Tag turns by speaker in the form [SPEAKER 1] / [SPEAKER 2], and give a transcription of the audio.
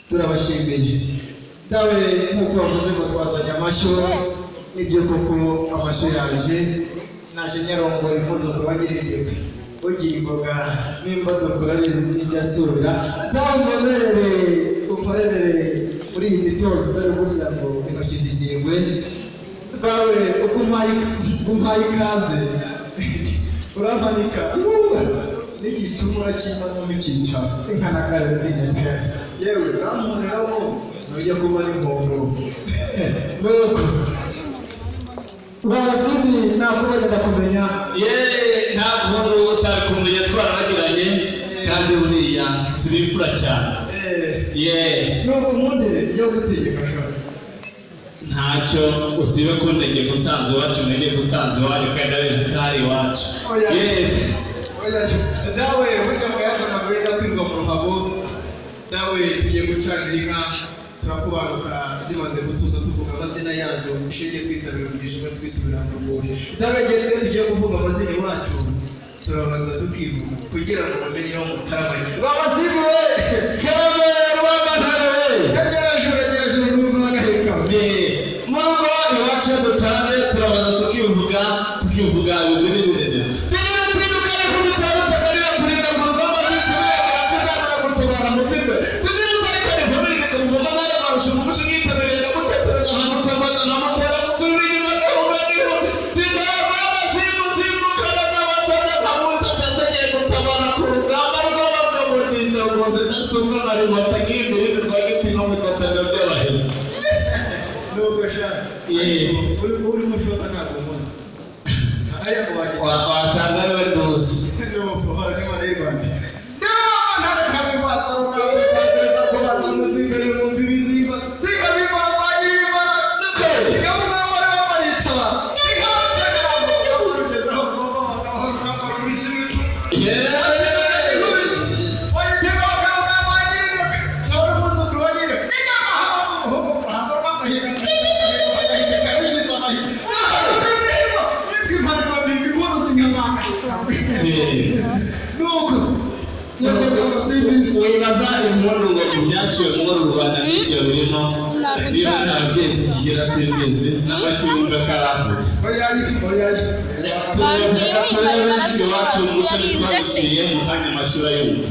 [SPEAKER 1] turabashimiye dawe nkuko wavuze ngo twazanye amashyo nibyo koko amashyo yaje naje nyarongo impuzo kubagiririye ugira imboga n'imbaduko urabizi sinjyasubira dawe nyemerere ukorere muri iyi mitozo dore burya ngo intoki zigirwe dawe uko umpaye ikaze urampanika n'igicumura cy'imana n'icyica inkanakare n'inyaka yewe ramureraho nujya kuba n'impongo nuko Babasibi nakubonye ndakumenya
[SPEAKER 2] ntabwo n'uwo utari kumenya twarabagiranye kandi buriya tubifura cyane
[SPEAKER 1] nuko umundire ryo gutegeka shaka
[SPEAKER 2] ntacyo usibe kuntegeka unsanze iwacu ntegeka usanze iwanyu kandi abizi ko ari iwacu
[SPEAKER 1] dawe burya ngo yabona burya kwirwa mu ruhabo dawe tugiye gucanira inka turakubaruka zimaze gutuza tuvuga amazina yazo ushingiye kwisabira kugishimwe twisubira mu rwuri dawe rero tugiye kuvuga amazina iwacu turabanza tukivuga kugira ngo bamenye aho mutaramanye babasibi we kebe rwamantare we yegereje n'ubwo bagaheka mu rugo iwacu dutarame turabanza tukivuga ibigwi n'ibirende
[SPEAKER 2] wasanga ari bari bose wibaza impundu ngo kubyaciye muri Rwanda n'ibyo birimo niba nta byezi kigira simbizi n'amashyirunga karafu turebe iwacu umuco ntitwaguciye mu kanya amashuri ayumva